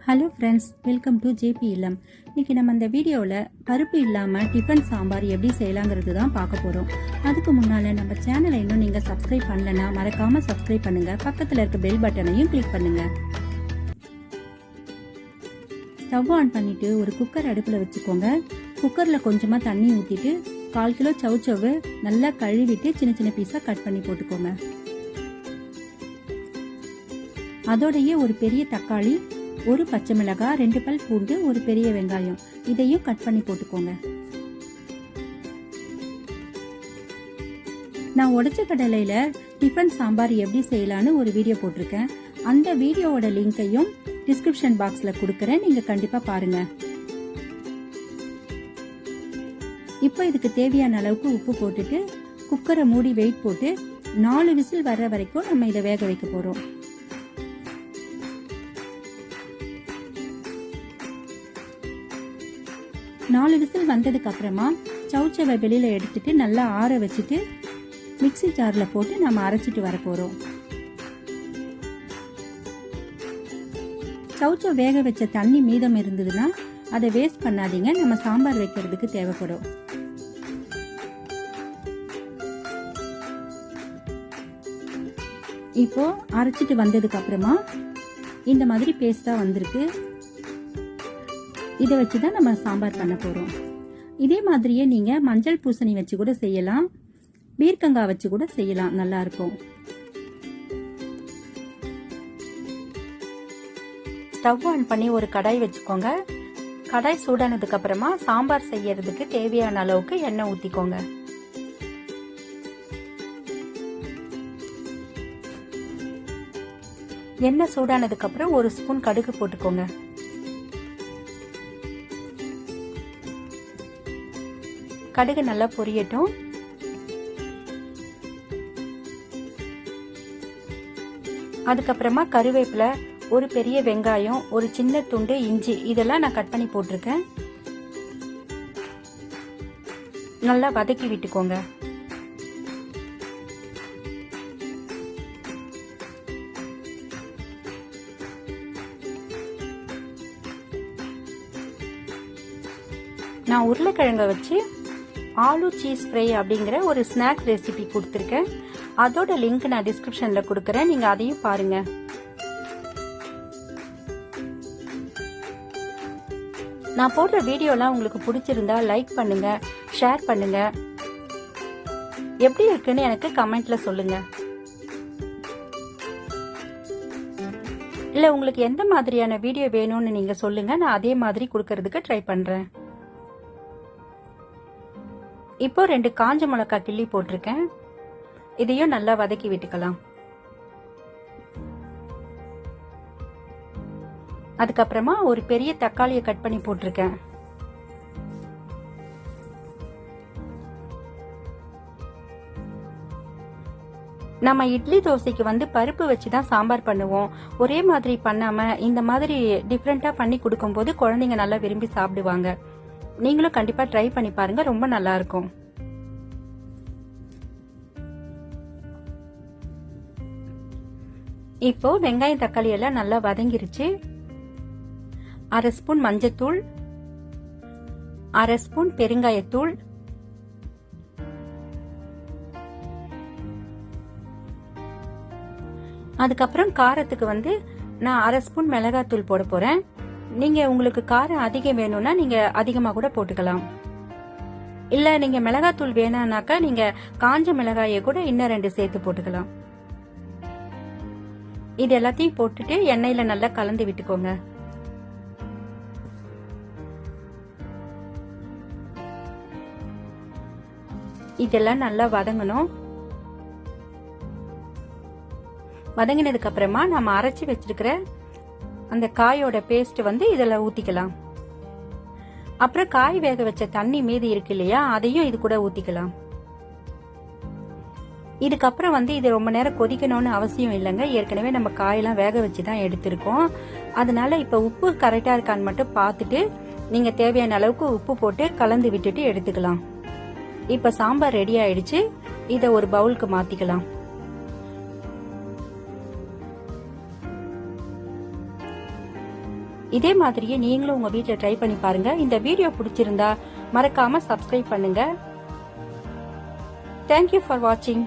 Hello friends, welcome to JP இல்லம். இன்னைக்கு நம்ம இந்த வீடியோவில் பருப்பு இல்லாமல் டிஃபன் சாம்பார் எப்படி செய்யலாங்கிறது தான் பார்க்க போகிறோம். அதுக்கு முன்னால் நம்ம சேனலை இன்னும் நீங்கள் சப்ஸ்கிரைப் பண்ணலன்னா மறக்காமல் சப்ஸ்கிரைப் பண்ணுங்கள். பக்கத்தில் இருக்க பெல் பட்டனையும் கிளிக் பண்ணுங்கள். ஸ்டவ் ஆன் பண்ணிவிட்டு ஒரு குக்கர் அடுப்பில் வச்சுக்கோங்க. குக்கரில் கொஞ்சமாக தண்ணி ஊற்றிட்டு 1/4 கிலோ சவுச்சவு நல்லா கழுவிட்டு சின்ன சின்ன பீஸாக கட் பண்ணி போட்டுக்கோங்க. அதோடையே ஒரு பெரிய தக்காளி, ஒரு பச்சை மிளகாய், 2 பல் பூண்டு, ஒரு பெரிய வெங்காயம் இதையும் கட் பண்ணி போட்டுக்கோங்க. நான் உடைச்ச கடலையில டிஃபன் சாம்பார் எப்படி செய்யலான்னு ஒரு வீடியோ போட்டிருக்கேன். அந்த வீடியோவோட லிங்கையும் டிஸ்கிரிப்ஷன் பாக்ஸ்ல கொடுக்கறேன், நீங்க கண்டிப்பா பாருங்க. இப்போ இதுக்கு தேவையான அளவுக்கு உப்பு போட்டுட்டு குக்கரை மூடி வெயிட் போட்டு 4 விசில் வர்ற வரைக்கும் நம்ம இதை வேக வைக்க போறோம். நாலு விசில் வந்ததுக்கு அப்புறமா சவுச்சவை வெளியில எடுத்துட்டு நல்லா ஆற வச்சுட்டு மிக்ஸி ஜார்ல போட்டு நம்ம அரைச்சிட்டு வர போறோம். சவுச்சவ் வேக வச்ச தண்ணி மீதம் இருந்ததுன்னா அதை வேஸ்ட் பண்ணாதீங்க, நம்ம சாம்பார் வைக்கிறதுக்கு தேவைப்படும். இப்போ அரைச்சிட்டு வந்ததுக்கு அப்புறமா இந்த மாதிரி பேஸ்டா வந்திருக்கு. இதை வச்சுதான் நம்ம சாம்பார் பண்ண போறோம். இதே மாதிரியே நீங்க மஞ்சள் பூசணி வச்சு கூட செய்யலாம், பீர்க்கங்காய் வச்சு கூட செய்யலாம், நல்லா இருக்கும். ஸ்டவ் ஆன் பண்ணி ஒரு கடாய் வச்சுக்கோங்க. கடாய் சூடானதுக்கு அப்புறமா சாம்பார் செய்யறதுக்கு தேவையான அளவுக்கு எண்ணெய் ஊத்திக்கோங்க. எண்ணெய் சூடானதுக்கு அப்புறம் 1 ஸ்பூன் கடுகு போட்டுக்கோங்க. கடுகு நல்லா பொரியட்டும். அதுக்கப்புறமா கருவேப்பிலை, ஒரு பெரிய வெங்காயம், ஒரு சின்ன துண்டு இஞ்சி இதெல்லாம் நான் கட் பண்ணி போட்டிருக்கேன். நல்லா வதக்கி விட்டுக்கோங்க. நான் உருளைக்கிழங்க வச்சு ஆலூ சீஸ் ஃப்ரை அப்படிங்கிற ஒரு ஸ்நாக்ஸ் ரெசிபி கொடுத்துருக்கேன். அதோட லிங்க் நான் டிஸ்கிரிப்ஷன்ல கொடுக்கறேன், நீங்க அதையும் பாருங்க. நான் போடுற வீடியோலாம் உங்களுக்கு பிடிச்சிருந்தா லைக் பண்ணுங்க, ஷேர் பண்ணுங்க. எப்படி இருக்குன்னு எனக்கு கமெண்ட்ல சொல்லுங்க. இல்ல உங்களுக்கு எந்த மாதிரியான வீடியோ வேணும்னு நீங்க சொல்லுங்க, நான் அதே மாதிரி கொடுக்கறதுக்கு ட்ரை பண்றேன். இப்போ 2 காஞ்ச மிளகாய் கிள்ளி போட்டிருக்கேன். இதையும் நல்லா வதக்கி விட்டுக்கலாம். அதுக்கப்புறமா ஒரு பெரிய தக்காளியை கட் பண்ணி போட்டிருக்கேன். நம்ம இட்லி தோசைக்கு பருப்பு வச்சுதான் சாம்பார் பண்ணுவோம். ஒரே மாதிரி பண்ணாம இந்த மாதிரி டிஃப்ரெண்டா பண்ணி கொடுக்கும்போது குழந்தைங்க நல்லா விரும்பி சாப்பிடுவாங்க. நீங்களும் கண்டிப்பா ட்ரை பண்ணி பாருங்க, ரொம்ப நல்லா இருக்கும். இப்போ வெங்காயம் தக்காளி எல்லாம் நல்லா வதங்கிருச்சு. 1/2 ஸ்பூன் மஞ்சத்தூள், 1/2 ஸ்பூன் பெருங்காயத்தூள், அதுக்கப்புறம் காரத்துக்கு நான் 1/2 ஸ்பூன் மிளகாத்தூள் போட போறேன். நீங்க உங்களுக்கு காரம் அதிகம் வேணும்னா நீங்க அதிகமா கூட போட்டுக்கலாம். இல்ல நீங்க மிளகாத்தூள் வேணானாக்கா நீங்க காஞ்ச மிளகாயை கூட இன்னும் 2 சேர்த்து போட்டுக்கலாம். இது எல்லாத்தையும் போட்டுட்டு எண்ணெயில நல்லா கலந்து விட்டுக்கோங்க. இதெல்லாம் நல்லா வதங்கணும். வதங்கினதுக்கு அப்புறமா நம்ம அரைச்சி வச்சிருக்கிற அந்த காயோட பேஸ்ட் இதுல ஊத்திக்கலாம். அப்புறம் காய் வேக வச்ச தண்ணி மீதி இருக்கு இல்லையா, அதையும் இது கூட ஊத்திக்கலாம். இதுக்கப்புறம் இது ரொம்ப நேரம் கொதிக்கணும்னு அவசியம் இல்லைங்க. ஏற்கனவே நம்ம காயெல்லாம் வேக வச்சுதான் எடுத்திருக்கோம். அதனால இப்ப உப்பு கரெக்டா இருக்கான்னு மட்டும் பார்த்துட்டு நீங்க தேவையான அளவுக்கு உப்பு போட்டு கலந்து விட்டுட்டு எடுத்துக்கலாம். இப்ப சாம்பார் ரெடி ஆயிடுச்சு. இத ஒரு பவுலுக்கு மாத்திக்கலாம். இதே மாதிரியே நீங்களும் உங்க வீட்டில் ட்ரை பண்ணி பாருங்க. இந்த வீடியோ பிடிச்சிருந்தா மறக்காம சப்ஸ்கிரைப் பண்ணுங்க. தேங்க்யூ ஃபார் வாட்சிங்.